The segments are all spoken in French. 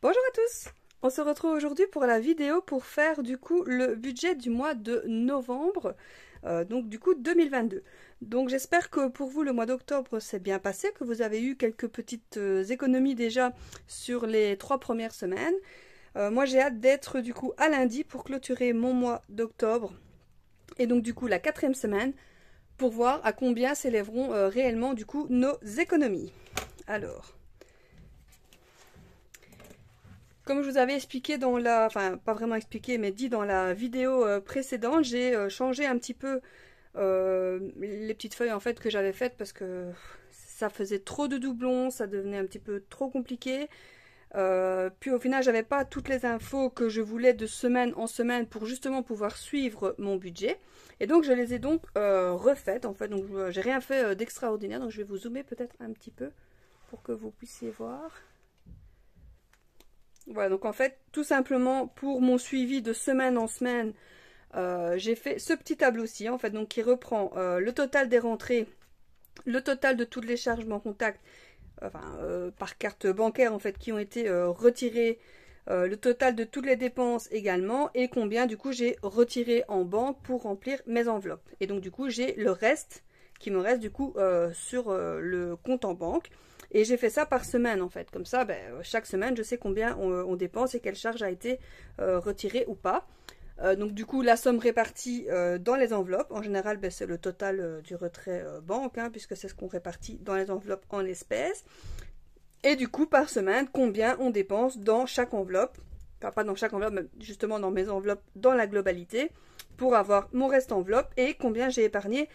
Bonjour à tous! On se retrouve aujourd'hui pour la vidéo pour faire du coup le budget du mois de novembre, donc du coup 2022. Donc j'espère que pour vous le mois d'octobre s'est bien passé, que vous avez eu quelques petites économies déjà sur les 3 premières semaines. Moi j'ai hâte d'être du coup à lundi pour clôturer mon mois d'octobre et donc du coup la 4e semaine pour voir à combien s'élèveront réellement du coup nos économies. Alors... Comme je vous avais expliqué dans la... Enfin, pas vraiment expliqué, mais dit dans la vidéo précédente, j'ai changé un petit peu les petites feuilles en fait que j'avais faites parce que ça faisait trop de doublons, ça devenait un petit peu trop compliqué. Puis au final, j'avais pas toutes les infos que je voulais de semaine en semaine pour justement pouvoir suivre mon budget. Et donc, je les ai donc refaites en fait. Donc, j'ai rien fait d'extraordinaire. Donc, je vais vous zoomer peut-être un petit peu pour que vous puissiez voir. Voilà, donc en fait, tout simplement pour mon suivi de semaine en semaine, j'ai fait ce petit tableau-ci, en fait, donc qui reprend le total des rentrées, le total de toutes les charges en contact, enfin, par carte bancaire, en fait, qui ont été retirées, le total de toutes les dépenses également, et combien, du coup, j'ai retiré en banque pour remplir mes enveloppes. Et donc, du coup, j'ai le reste qui me reste, du coup, sur le compte en banque. Et j'ai fait ça par semaine en fait, comme ça chaque semaine je sais combien on dépense et quelle charge a été retirée ou pas. Donc du coup la somme répartie dans les enveloppes, en général c'est le total du retrait banque, hein, puisque c'est ce qu'on répartit dans les enveloppes en espèces. Et du coup par semaine combien on dépense dans chaque enveloppe, enfin pas dans chaque enveloppe mais justement dans mes enveloppes dans la globalité, pour avoir mon reste enveloppe et combien j'ai épargné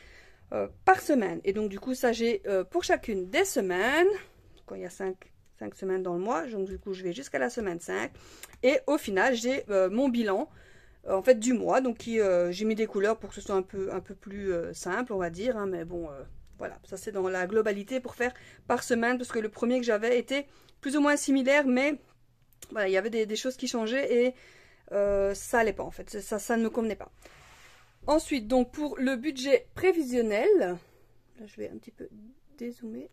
par semaine. Et donc du coup ça j'ai pour chacune des semaines, quand il y a 5 semaines dans le mois, donc du coup je vais jusqu'à la semaine 5 et au final j'ai mon bilan en fait du mois, donc j'ai mis des couleurs pour que ce soit un peu plus simple on va dire, hein, mais bon voilà, ça c'est dans la globalité pour faire par semaine, parce que le premier que j'avais était plus ou moins similaire, mais voilà, il y avait des choses qui changeaient et ça allait pas en fait, ça ne me convenait pas. Ensuite, donc pour le budget prévisionnel, là je vais un petit peu dézoomer.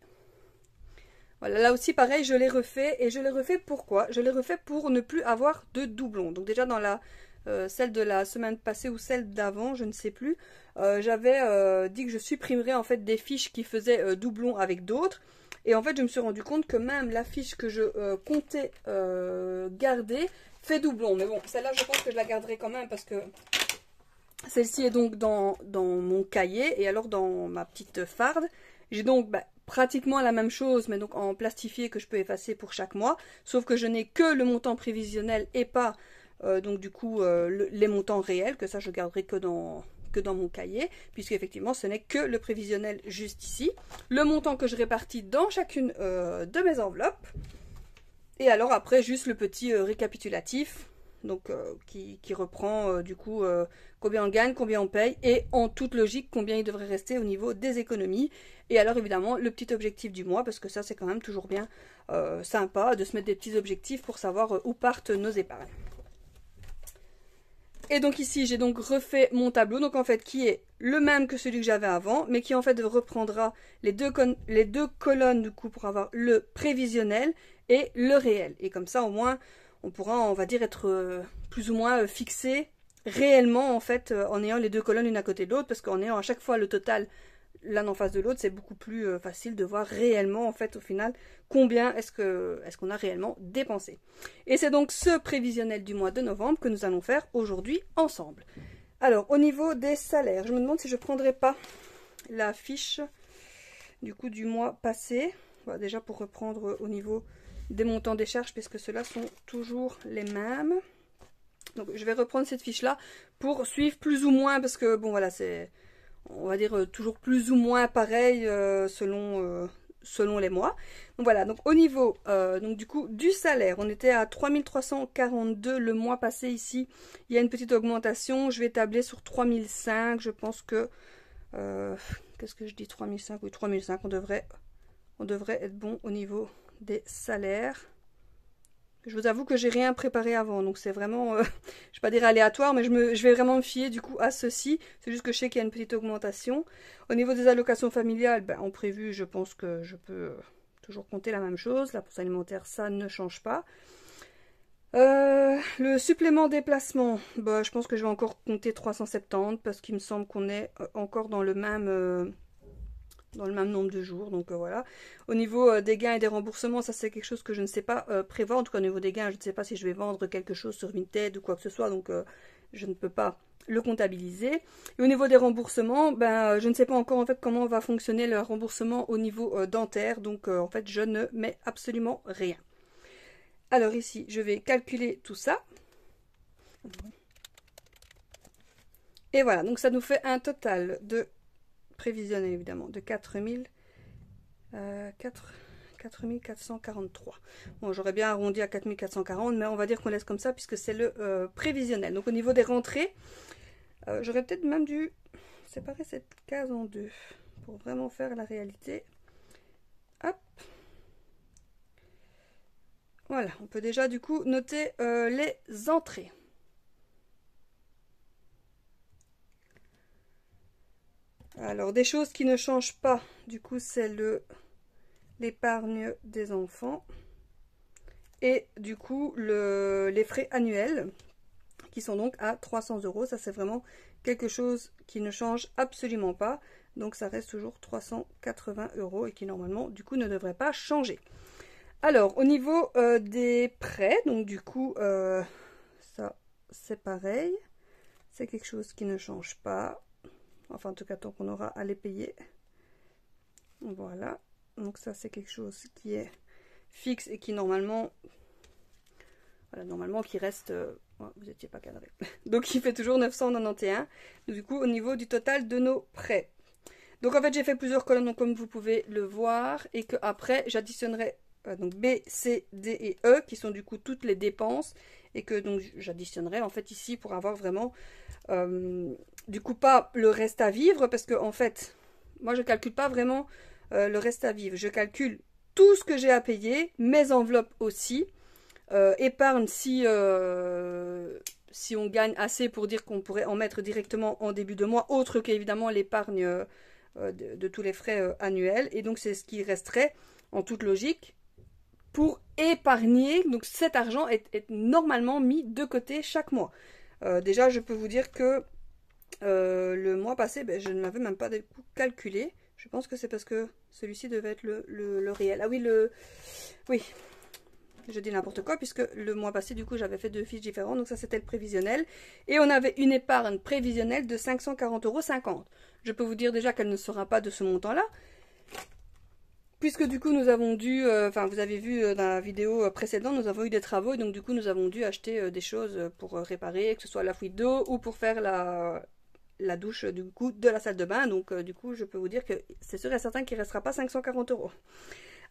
Voilà, là aussi pareil, je l'ai refait. Et je l'ai refait pourquoi? Je l'ai refait pour ne plus avoir de doublons. Donc déjà dans la celle de la semaine passée ou celle d'avant, je ne sais plus, j'avais dit que je supprimerais en fait des fiches qui faisaient doublons avec d'autres. Et en fait, je me suis rendu compte que même la fiche que je comptais garder fait doublon. Mais bon, celle-là, je pense que je la garderai quand même parce que celle-ci est donc dans mon cahier, et alors dans ma petite farde, j'ai donc pratiquement la même chose, mais donc en plastifié que je peux effacer pour chaque mois, sauf que je n'ai que le montant prévisionnel et pas donc du coup les montants réels, que ça je garderai que dans mon cahier, puisque effectivement ce n'est que le prévisionnel juste ici, le montant que je répartis dans chacune de mes enveloppes, et alors après juste le petit récapitulatif, donc qui reprend du coup combien on gagne, combien on paye, et en toute logique combien il devrait rester au niveau des économies. Et alors évidemment le petit objectif du mois, parce que ça c'est quand même toujours bien sympa de se mettre des petits objectifs pour savoir où partent nos épargnes. Et donc ici j'ai donc refait mon tableau, donc en fait qui est le même que celui que j'avais avant, mais qui en fait reprendra les deux colonnes du coup pour avoir le prévisionnel et le réel. Et comme ça au moins on pourra, on va dire, être plus ou moins fixé réellement en fait en ayant les deux colonnes l'une à côté de l'autre, parce qu'en ayant à chaque fois le total l'un en face de l'autre, c'est beaucoup plus facile de voir réellement en fait au final combien est-ce qu'on a réellement dépensé. Et c'est donc ce prévisionnel du mois de novembre que nous allons faire aujourd'hui ensemble. Alors au niveau des salaires, je me demande si je ne prendrai pas la fiche du coup du mois passé, voilà, déjà pour reprendre au niveau des montants des charges, puisque ceux-là sont toujours les mêmes. Donc je vais reprendre cette fiche là pour suivre plus ou moins, parce que bon voilà, c'est, on va dire, toujours plus ou moins pareil selon les mois. Donc voilà, donc au niveau donc du coup du salaire, on était à 3342 le mois passé. Ici il y a une petite augmentation, je vais tabler sur 3005. Je pense que qu'est-ce que je dis, 3005, oui 3005, on devrait être bon au niveau des salaires. Je vous avoue que j'ai rien préparé avant, donc c'est vraiment, je vais pas dire aléatoire, mais je vais vraiment me fier du coup à ceci. C'est juste que je sais qu'il y a une petite augmentation. Au niveau des allocations familiales, en prévu, je pense que je peux toujours compter la même chose. La bourse alimentaire, ça ne change pas. Le supplément déplacement, bah, je pense que je vais encore compter 370 parce qu'il me semble qu'on est encore dans le même nombre de jours. Donc voilà. Au niveau des gains et des remboursements, ça c'est quelque chose que je ne sais pas prévoir. En tout cas au niveau des gains, je ne sais pas si je vais vendre quelque chose sur Vinted ou quoi que ce soit. Donc je ne peux pas le comptabiliser. Et au niveau des remboursements, ben, je ne sais pas encore en fait comment va fonctionner le remboursement au niveau dentaire. Donc en fait je ne mets absolument rien. Alors ici, je vais calculer tout ça. Et voilà, donc ça nous fait un total de prévisionnel évidemment de 4443. Bon, j'aurais bien arrondi à 4440, mais on va dire qu'on laisse comme ça puisque c'est le prévisionnel. Donc au niveau des rentrées, j'aurais peut-être même dû séparer cette case en deux pour vraiment faire la réalité. Hop. Voilà, on peut déjà du coup noter les entrées. Alors, des choses qui ne changent pas, du coup, c'est l'épargne des enfants. Et du coup, les frais annuels, qui sont donc à 300 €. Ça, c'est vraiment quelque chose qui ne change absolument pas. Donc, ça reste toujours 380 € et qui, normalement, du coup, ne devrait pas changer. Alors, au niveau des prêts, donc du coup, ça, c'est pareil. C'est quelque chose qui ne change pas. Enfin, en tout cas, tant qu'on aura à les payer. Voilà. Donc ça, c'est quelque chose qui est fixe et qui, normalement... Voilà, normalement, qui reste... Oh, vous n'étiez pas cadré. Donc, il fait toujours 991. Donc, du coup, au niveau du total de nos prêts. Donc, en fait, j'ai fait plusieurs colonnes, donc, comme vous pouvez le voir. Et que après j'additionnerai donc B, C, D et E, qui sont du coup toutes les dépenses. Et que donc j'additionnerai en fait ici pour avoir vraiment... du coup, pas le reste à vivre, parce que en fait, moi, je calcule pas vraiment le reste à vivre. Je calcule tout ce que j'ai à payer, mes enveloppes aussi. Épargne si on gagne assez pour dire qu'on pourrait en mettre directement en début de mois, autre qu'évidemment l'épargne de tous les frais annuels. Et donc, c'est ce qui resterait, en toute logique, pour épargner. Donc, cet argent est normalement mis de côté chaque mois. Déjà, je peux vous dire que le mois passé, ben, je ne l'avais même pas calculé. Je pense que c'est parce que celui-ci devait être le réel. Ah oui, oui, je dis n'importe quoi, puisque le mois passé, du coup, j'avais fait 2 fiches différentes. Donc ça, c'était le prévisionnel. Et on avait une épargne prévisionnelle de 540,50 €. Je peux vous dire déjà qu'elle ne sera pas de ce montant-là. Puisque du coup, nous avons dû, enfin, vous avez vu dans la vidéo précédente, nous avons eu des travaux. Et donc, du coup, nous avons dû acheter des choses pour réparer, que ce soit la fuite d'eau ou pour faire la douche du coup de la salle de bain. Donc du coup je peux vous dire que c'est sûr et certain qu'il ne restera pas 540 €.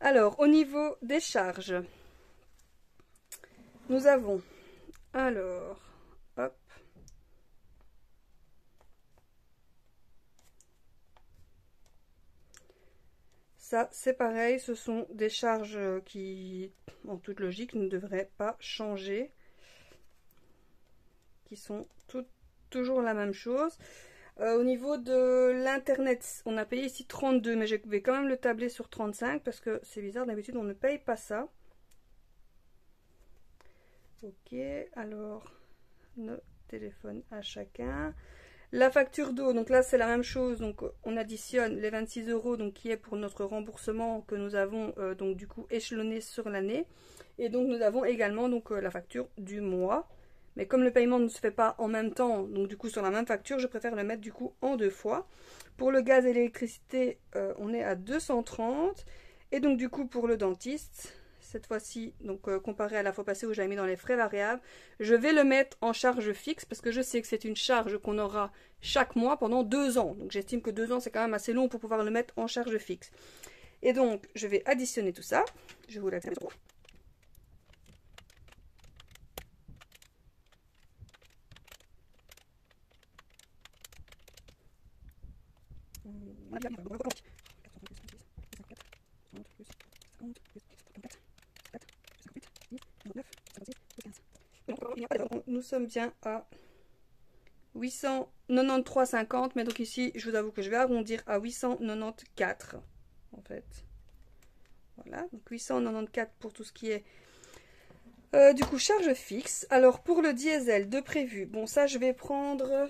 Alors au niveau des charges, nous avons alors hop, ça c'est pareil, ce sont des charges qui en toute logique ne devraient pas changer, qui sont toujours la même chose. Au niveau de l'internet, on a payé ici 32, mais je vais quand même le tabler sur 35 parce que c'est bizarre, d'habitude on ne paye pas ça. Ok, alors nos téléphones à chacun. La facture d'eau, donc là c'est la même chose, donc on additionne les 26 € donc qui est pour notre remboursement que nous avons donc du coup échelonné sur l'année. Et donc nous avons également donc la facture du mois. Mais comme le paiement ne se fait pas en même temps, donc du coup sur la même facture, je préfère le mettre du coup en 2 fois. Pour le gaz et l'électricité, on est à 230. Et donc du coup pour le dentiste, cette fois-ci, donc comparé à la fois passée où j'avais mis dans les frais variables, je vais le mettre en charge fixe parce que je sais que c'est une charge qu'on aura chaque mois pendant 2 ans. Donc j'estime que 2 ans c'est quand même assez long pour pouvoir le mettre en charge fixe. Et donc je vais additionner tout ça. Je vous l'accepte. Nous sommes bien à 893,50, mais donc ici je vous avoue que je vais arrondir à 894 en fait. Voilà, donc 894 pour tout ce qui est Du coup, charge fixe. Alors, pour le diesel de prévu, bon, ça, je vais prendre...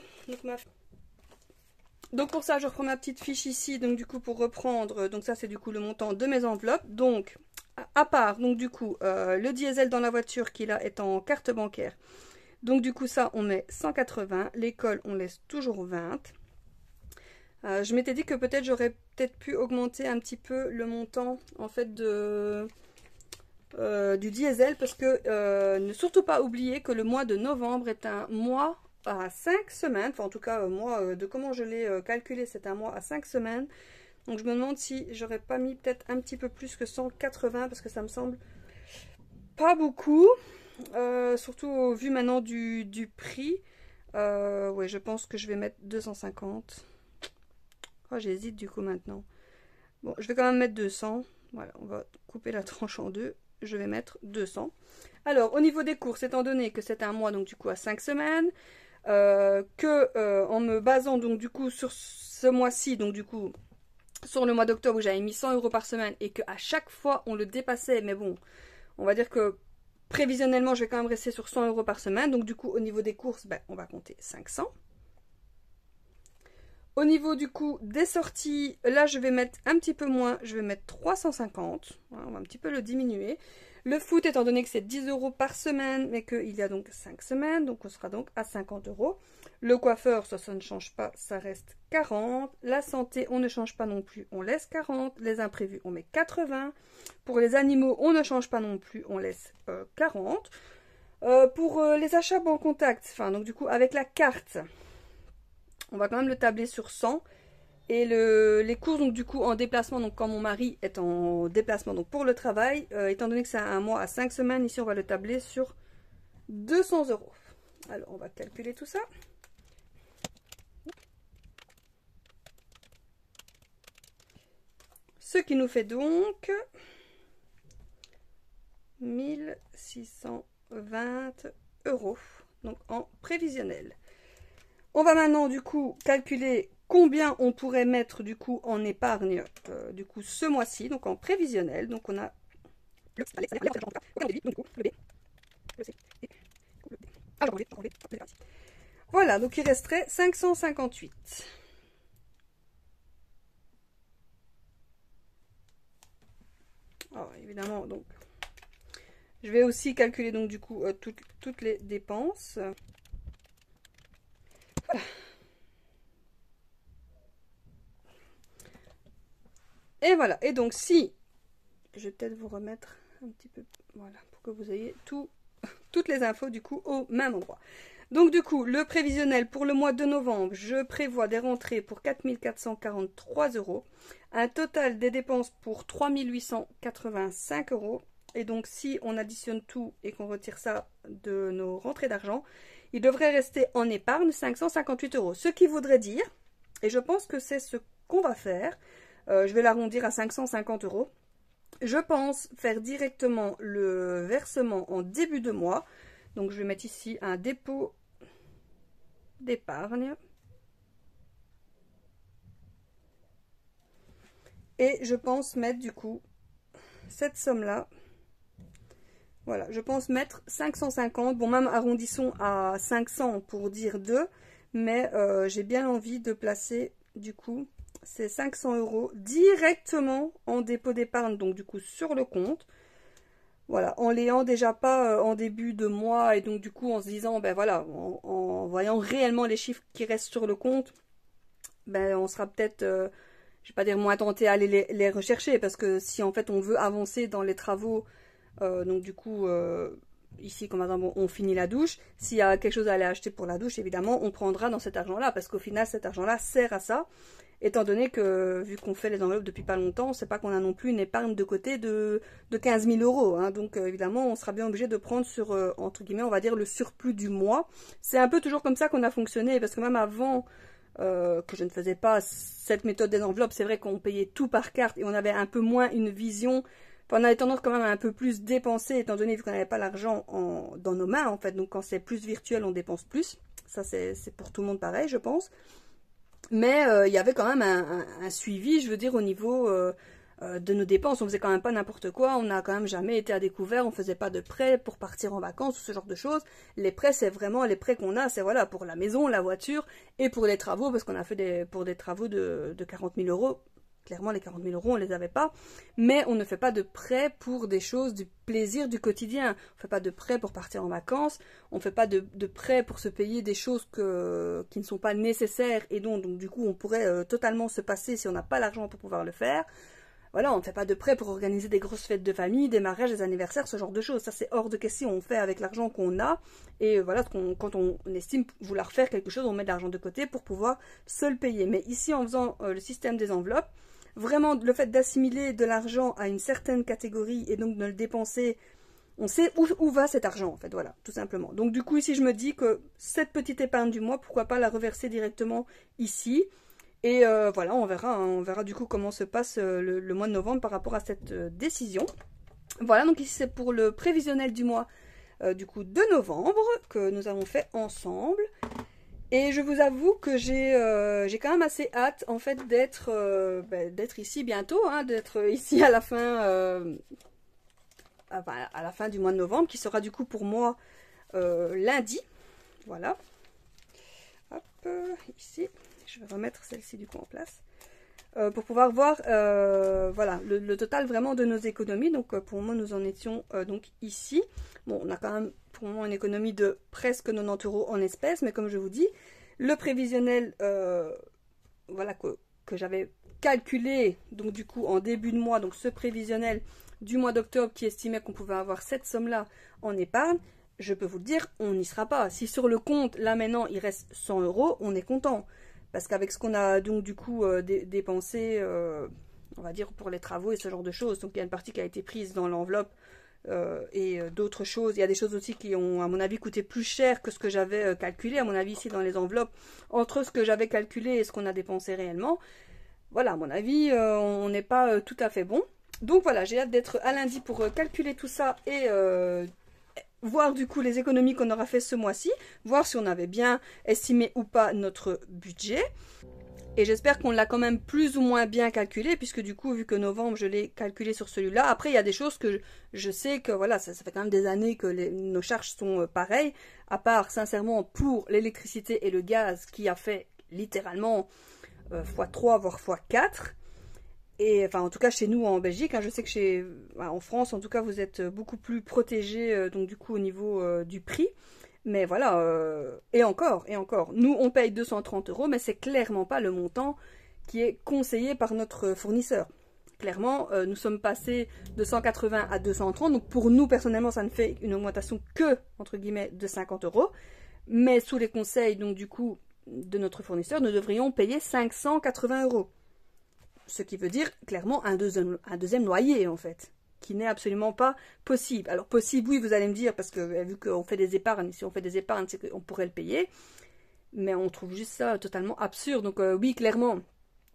Donc, pour ça, je reprends ma petite fiche ici. Donc, du coup, pour reprendre, donc ça, c'est du coup le montant de mes enveloppes. Donc, à part, donc, du coup, le diesel dans la voiture qui, là, est en carte bancaire. Donc, du coup, ça, on met 180. L'école, on laisse toujours 20. Je m'étais dit que peut-être, j'aurais peut-être pu augmenter un petit peu le montant, en fait, du diesel parce que ne surtout pas oublier que le mois de novembre est un mois à 5 semaines, enfin en tout cas moi de comment je l'ai calculé c'est un mois à 5 semaines, donc je me demande si j'aurais pas mis peut-être un petit peu plus que 180 parce que ça me semble pas beaucoup, surtout au vu maintenant du prix. Ouais, je pense que je vais mettre 250. Oh, j'hésite du coup maintenant. Bon, je vais quand même mettre 200. Voilà, on va couper la tranche en deux. Je vais mettre 200. Alors, au niveau des courses, étant donné que c'est un mois, donc du coup à 5 semaines, en me basant donc du coup sur ce mois-ci, donc du coup sur le mois d'octobre où j'avais mis 100 € par semaine et qu'à chaque fois on le dépassait, mais bon, on va dire que prévisionnellement je vais quand même rester sur 100 € par semaine, donc du coup au niveau des courses, ben, on va compter 500. Au niveau du coup des sorties, là je vais mettre un petit peu moins, je vais mettre 350, voilà, on va un petit peu le diminuer. Le foot, étant donné que c'est 10 € par semaine, mais qu'il y a donc 5 semaines, donc on sera donc à 50 €. Le coiffeur, ça ne change pas, ça reste 40. La santé, on ne change pas non plus, on laisse 40. Les imprévus, on met 80. Pour les animaux, on ne change pas non plus, on laisse 40. Pour les achats bon contact, enfin donc du coup avec la carte, on va quand même le tabler sur 100. Et les courses, donc du coup en déplacement, donc quand mon mari est en déplacement donc pour le travail, étant donné que c'est un mois à 5 semaines, ici on va le tabler sur 200 €. Alors on va calculer tout ça. Ce qui nous fait donc 1620 €, donc en prévisionnel. On va maintenant du coup calculer combien on pourrait mettre du coup en épargne du coup ce mois-ci, donc en prévisionnel. Donc on a le voilà, donc il resterait 558. Alors évidemment, donc je vais aussi calculer donc du coup toutes les dépenses. Voilà. Et voilà, et donc si, je vais peut-être vous remettre un petit peu, voilà, pour que vous ayez toutes les infos du coup au même endroit. Donc du coup, le prévisionnel pour le mois de novembre, je prévois des rentrées pour 4 443 €, un total des dépenses pour 3 885 €, et donc si on additionne tout et qu'on retire ça de nos rentrées d'argent, il devrait rester en épargne 558 €, ce qui voudrait dire, et je pense que c'est ce qu'on va faire, je vais l'arrondir à 550 €. Je pense faire directement le versement en début de mois. Donc je vais mettre ici un dépôt d'épargne. Et je pense mettre du coup cette somme-là. Voilà, je pense mettre 550. Bon, même arrondissons à 500 pour dire 2. Mais j'ai bien envie de placer du coup ces 500 € directement en dépôt d'épargne, donc du coup sur le compte. Voilà, en l'ayant déjà pas en début de mois et donc du coup en se disant, ben voilà, en voyant réellement les chiffres qui restent sur le compte, ben on sera peut-être, je vais pas dire moins tenté à aller les rechercher, parce que si en fait on veut avancer dans les travaux, donc du coup ici comme par exemple on finit la douche, s'il y a quelque chose à aller acheter pour la douche, évidemment on prendra dans cet argent-là, parce qu'au final cet argent-là sert à ça. Étant donné que, vu qu'on fait les enveloppes depuis pas longtemps, c'est pas qu'on a non plus une épargne de côté de 15 000 €. Hein. Donc, évidemment, on sera bien obligé de prendre sur, entre guillemets, on va dire, le surplus du mois. C'est un peu toujours comme ça qu'on a fonctionné, parce que même avant que je ne faisais pas cette méthode des enveloppes, c'est vrai qu'on payait tout par carte et on avait un peu moins une vision. Enfin, on avait tendance quand même à un peu plus dépenser, étant donné qu'on n'avait pas l'argent dans nos mains, en fait. Donc, quand c'est plus virtuel, on dépense plus. Ça, c'est pour tout le monde pareil, je pense. Mais il y avait quand même un suivi, je veux dire, au niveau de nos dépenses. On faisait quand même pas n'importe quoi, on n'a quand même jamais été à découvert, on faisait pas de prêts pour partir en vacances ou ce genre de choses. Les prêts, c'est vraiment les prêts qu'on a, c'est voilà, pour la maison, la voiture et pour les travaux, parce qu'on a fait pour des travaux de 40 000 euros. Clairement, les 40 000 euros, on les avait pas. Mais on ne fait pas de prêts pour des choses du plaisir du quotidien. On fait pas de prêts pour partir en vacances. On fait pas de prêts pour se payer des choses qui ne sont pas nécessaires et donc du coup, on pourrait totalement se passer si on n'a pas l'argent pour pouvoir le faire. Voilà, on ne fait pas de prêts pour organiser des grosses fêtes de famille, des mariages, des anniversaires, ce genre de choses. Ça, c'est hors de question. On fait avec l'argent qu'on a. Et voilà, quand on estime vouloir faire quelque chose, on met de l'argent de côté pour pouvoir se le payer. Mais ici, en faisant le système des enveloppes, vraiment, le fait d'assimiler de l'argent à une certaine catégorie et donc de le dépenser, on sait où va cet argent, en fait, voilà, tout simplement. Donc, du coup, ici, je me dis que cette petite épargne du mois, pourquoi pas la reverser directement ici. Et voilà, on verra du coup comment se passe le mois de novembre par rapport à cette décision. Voilà, donc ici, c'est pour le prévisionnel du mois, du coup, de novembre, que nous avons fait ensemble. Et je vous avoue que j'ai quand même assez hâte en fait d'être ici bientôt, hein, d'être ici à la fin du mois de novembre, qui sera du coup pour moi lundi. Voilà. Hop, ici, je vais remettre celle-ci du coup en place. Pour pouvoir voir voilà, le total vraiment de nos économies. Donc pour le moment nous en étions donc ici. Bon, on a quand même pour le moment une économie de presque 90 € en espèces, mais comme je vous dis, le prévisionnel voilà, que j'avais calculé donc du coup en début de mois, donc ce prévisionnel du mois d'octobre qui estimait qu'on pouvait avoir cette somme-là en épargne, je peux vous le dire, on n'y sera pas. Si sur le compte, là maintenant, il reste 100 €, on est content. Parce qu'avec ce qu'on a donc du coup dépensé, on va dire pour les travaux et ce genre de choses, donc il y a une partie qui a été prise dans l'enveloppe et d'autres choses. Il y a des choses aussi qui ont à mon avis coûté plus cher que ce que j'avais calculé, à mon avis ici dans les enveloppes, entre ce que j'avais calculé et ce qu'on a dépensé réellement. Voilà, à mon avis, on n'est pas tout à fait bon. Donc voilà, j'ai hâte d'être à lundi pour calculer tout ça et voir du coup les économies qu'on aura fait ce mois-ci, voir si on avait bien estimé ou pas notre budget. Et j'espère qu'on l'a quand même plus ou moins bien calculé, puisque du coup, vu que novembre, je l'ai calculé sur celui-là. Après, il y a des choses que je sais que, voilà, ça fait quand même des années que nos charges sont pareilles, à part, sincèrement, pour l'électricité et le gaz, qui a fait littéralement x3, voire x4. Et enfin, en tout cas, chez nous en Belgique, hein, je sais que en France, en tout cas, vous êtes beaucoup plus protégés, donc du coup, au niveau du prix. Mais voilà, et encore, nous, on paye 230 €, mais c'est clairement pas le montant qui est conseillé par notre fournisseur. Clairement, nous sommes passés de 180 à 230, donc pour nous, personnellement, ça ne fait une augmentation que, entre guillemets, de 50 €. Mais sous les conseils, donc du coup, de notre fournisseur, nous devrions payer 580 €. Ce qui veut dire clairement un deuxième loyer en fait, qui n'est absolument pas possible. Alors possible, oui, vous allez me dire, parce que vu qu'on fait des épargnes, si on fait des épargnes, c'est qu'on pourrait le payer. Mais on trouve juste ça totalement absurde. Donc oui, clairement,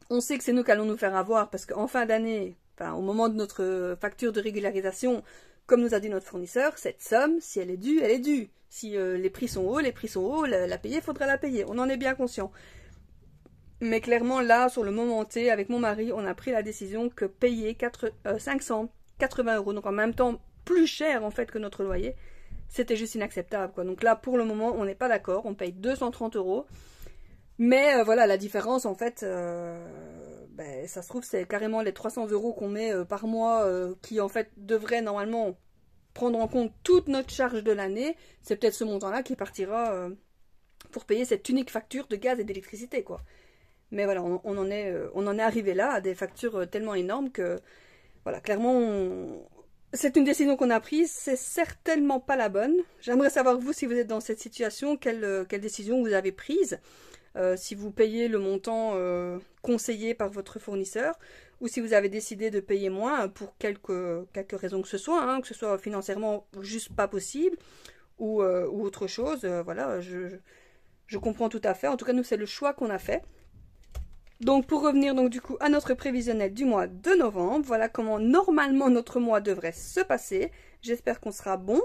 on sait que c'est nous qui allons nous faire avoir, parce qu'en fin d'année, enfin au moment de notre facture de régularisation, comme nous a dit notre fournisseur, cette somme, si elle est due, elle est due. Si les prix sont hauts, la payer, il faudra la payer. On en est bien conscient. Mais clairement, là, sur le moment T, avec mon mari, on a pris la décision que payer 580 €, donc en même temps plus cher en fait que notre loyer, c'était juste inacceptable, quoi. Donc là, pour le moment, on n'est pas d'accord, on paye 230 €. Mais voilà, la différence, en fait, ça se trouve, c'est carrément les 300 € qu'on met par mois, qui en fait devraient normalement prendre en compte toute notre charge de l'année. C'est peut-être ce montant-là qui partira pour payer cette unique facture de gaz et d'électricité, quoi. Mais voilà, on en est arrivé là, à des factures tellement énormes que, voilà, clairement, c'est une décision qu'on a prise, c'est certainement pas la bonne. J'aimerais savoir, vous, si vous êtes dans cette situation, quelle décision vous avez prise, si vous payez le montant conseillé par votre fournisseur, ou si vous avez décidé de payer moins pour quelques raisons que ce soit, hein, que ce soit financièrement juste pas possible, ou autre chose. Voilà, je comprends tout à fait. En tout cas, nous, c'est le choix qu'on a fait. Donc pour revenir donc du coup à notre prévisionnel du mois de novembre, voilà comment normalement notre mois devrait se passer. J'espère qu'on sera bon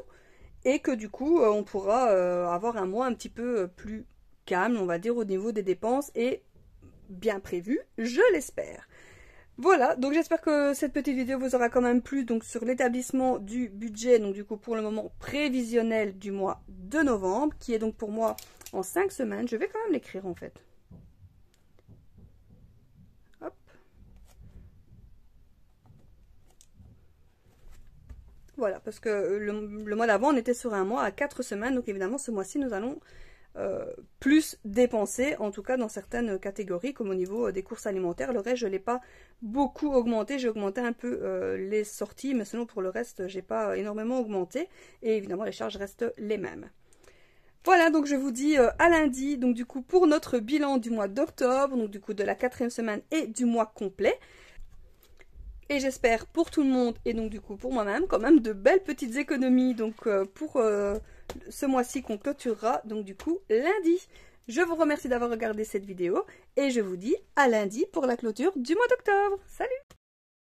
et que du coup on pourra avoir un mois un petit peu plus calme, on va dire, au niveau des dépenses et bien prévu, je l'espère. Voilà, donc j'espère que cette petite vidéo vous aura quand même plu donc sur l'établissement du budget, donc du coup pour le moment prévisionnel du mois de novembre, qui est donc pour moi en 5 semaines. Je vais quand même l'écrire en fait. Hop. Voilà, parce que le mois d'avant on était sur un mois à 4 semaines, donc évidemment ce mois-ci nous allons plus dépenser, en tout cas dans certaines catégories, comme au niveau des courses alimentaires. Le reste, je ne l'ai pas beaucoup augmenté. J'ai augmenté un peu les sorties, mais sinon pour le reste, j'ai pas énormément augmenté. Et évidemment, les charges restent les mêmes. Voilà, donc je vous dis à lundi, donc du coup pour notre bilan du mois d'octobre, donc du coup de la 4e semaine et du mois complet. Et j'espère pour tout le monde et donc du coup pour moi-même quand même de belles petites économies donc pour ce mois-ci qu'on clôturera donc du coup lundi. Je vous remercie d'avoir regardé cette vidéo et je vous dis à lundi pour la clôture du mois d'octobre. Salut!